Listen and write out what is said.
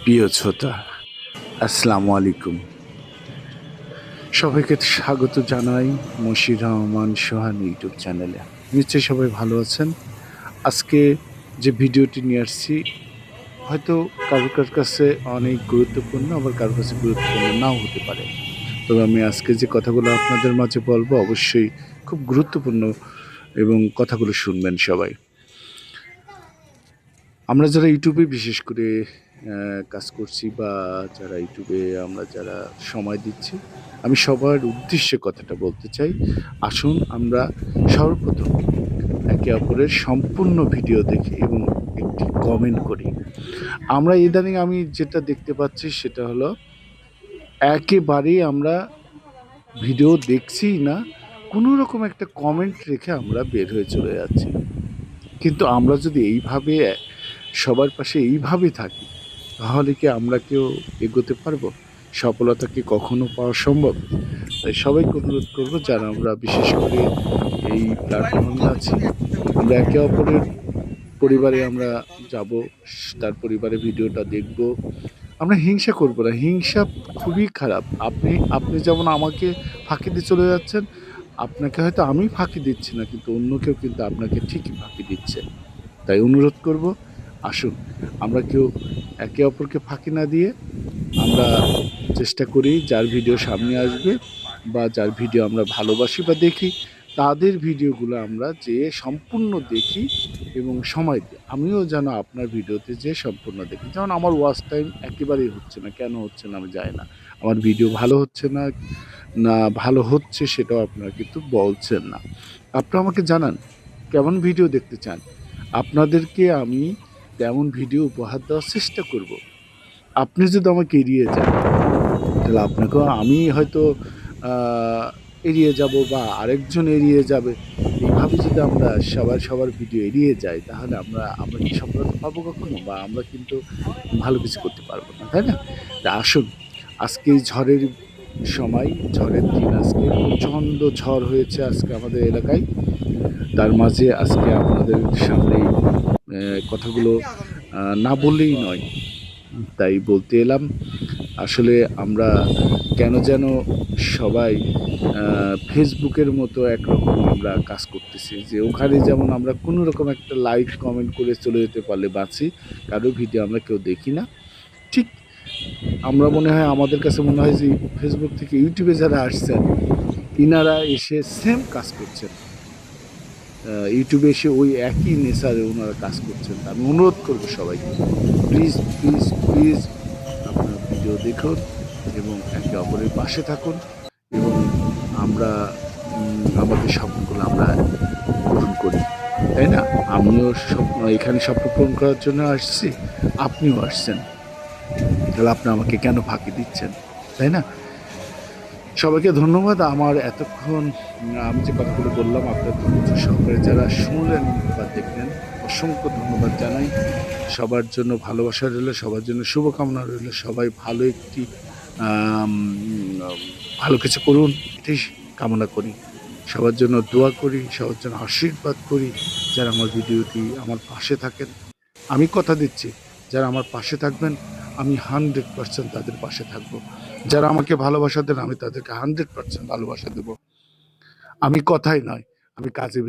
প্রিয় শ্রোতা, আসসালামু আলাইকুম। সবাইকে স্বাগত জানাই মশির রহমান সোহান ইউটিউব চ্যানেলে। নিশ্চয়ই সবাই ভালো আছেন। আজকে যে ভিডিওটি নিয়ে আসছি হয়তো কারোর কাছে অনেক গুরুত্বপূর্ণ, আবার কারোর কাছে গুরুত্বপূর্ণ নাও হতে পারে। তবে আমি আজকে যে কথাগুলো আপনাদের মাঝে বলবো অবশ্যই খুব গুরুত্বপূর্ণ এবং কথাগুলো শুনবেন সবাই। আমরা যারা ইউটিউবে বিশেষ করে কাজ করছি বা যারা ইউটিউবে আমরা যারা সময় দিচ্ছি, আমি সবার উদ্দেশ্যে কথাটা বলতে চাই। আসুন আমরা সর্বপ্রথম একে অপরের সম্পূর্ণ ভিডিও দেখি এবং একটি কমেন্ট করি। আমরা ইদানিং আমি যেটা দেখতে পাচ্ছি সেটা হলো একেবারেই আমরা ভিডিও দেখছিই না, কোনো রকম একটা কমেন্ট রেখে আমরা বের হয়ে চলে যাচ্ছি। কিন্তু আমরা যদি এইভাবে সবার পাশে এইভাবে থাকি, তাহলে কি আমরা কেউ এগোতে পারবো? সফলতা কি কখনো পাওয়া সম্ভব? তাই সবাইকে অনুরোধ করবো, যারা আমরা বিশেষ করে এই প্ল্যাটফর্মে আছি, আমরা একে অপরের পরিবারে আমরা যাব, তার পরিবারে ভিডিওটা দেখব। আমরা হিংসা করব না। হিংসা খুবই খারাপ। আপনি যেমন আমাকে ফাঁকি দিয়ে চলে যাচ্ছেন, আপনাকে হয়তো আমি ফাঁকি দিচ্ছি না, কিন্তু অন্য কেউ কিন্তু আপনাকে ঠিকই ফাঁকি দিচ্ছে। তাই অনুরোধ করব, আসুন আমরা কেউ একে অপরকে ফাঁকি না দিয়ে আমরা চেষ্টা করি যার ভিডিও সামনে আসবে বা যার ভিডিও আমরা ভালোবাসি বা দেখি, তাদের ভিডিওগুলো আমরা যেয়ে সম্পূর্ণ দেখি এবং সময় দিই। আমিও যেন আপনার ভিডিওতে যেয়ে সম্পূর্ণ দেখি। যেমন আমার ওয়াচ টাইম একেবারেই হচ্ছে না। কেন হচ্ছে না আমি জানি না। আমার ভিডিও ভালো হচ্ছে না, না ভালো হচ্ছে সেটাও আপনারা কিন্তু বলছেন না। আপনারা আমাকে জানান কেমন ভিডিও দেখতে চান। আপনাদেরকে আমি তেমন ভিডিও উপহার দেওয়ার চেষ্টা করব। আপনি যদি আমাকে এড়িয়ে যান, তাহলে আপনাকেও আমি হয়তো আ এড়িয়ে যাব বা আরেকজন এড়িয়ে যাবে। এইভাবে যদি আমরা সবার ভিডিও এড়িয়ে যাই, তাহলে আমরা কি সফলতা পাবো কখনো? বা আমরা কিন্তু ভালো কিছু করতে পারবো না, তাই না? তা আসুন, আজকে এই ঝড়ের সময়, ঝড়ের দিন আজকে। প্রচণ্ড ঝড় হয়েছে আজকে আমাদের এলাকায়। তার মাঝে আজকে আপনাদের সামনে কথাগুলো না বললেই নয়। তাই বলতে এলাম। আসলে আমরা কেন যেন সবাই ফেসবুকের মতো একরকম আমরা কাজ করতেছি, যে ওখানে যেমন আমরা কোনো রকম একটা লাইক কমেন্ট করে চলে যেতে পারলে বাঁচি, কারো ভিডিও আমরা কেউ দেখি না। ঠিক আমরা মনে হয়, আমাদের কাছে মনে হয় যে ফেসবুক থেকে ইউটিউবে যারা আসছেন, ইনারা এসে সেম কাজ করছেন। ইউটিউবে এসে ওই একই নেচারে ওনারা কাজ করছেন। আমি অনুরোধ করব সবাইকে, প্লিজ প্লিজ প্লিজ আপনারা ভিডিও দেখুন এবং একে অপরের পাশে থাকুন এবং আমরা আমাদের স্বপ্নগুলো আমরা পূরণ করি, তাই না? আমিও এখানে স্বপ্ন পূরণ করার জন্য আসছি, আপনিও আসছেন। তাহলে আপনি আমাকে কেন ফাঁকি দিচ্ছেন, তাই না? সবাইকে ধন্যবাদ। আমার এতক্ষণ আমি যে কথাগুলো বললাম আপনার ধৈর্য সহকারে যারা শুনলেন বা দেখলেন, অসংখ্য ধন্যবাদ জানাই। সবার জন্য ভালোবাসা রইল, সবার জন্য শুভকামনা রইল। সবাই ভালো একটি আম ভালো কিছু করুন, এটাই কামনা করি। সবার জন্য দোয়া করি, সবার জন্য আশীর্বাদ করি। যারা আমার ভিডিওটি আমার পাশে থাকেন, আমি কথা দিচ্ছি, যারা আমার পাশে থাকবেন, আমি 100% তাদের পাশে থাকব। যারা আমাকে ভালোবাসা দেন, আমি তাদেরকে 100% ভালোবাসা দেব। আমি কথায় নয়, আমি কাজে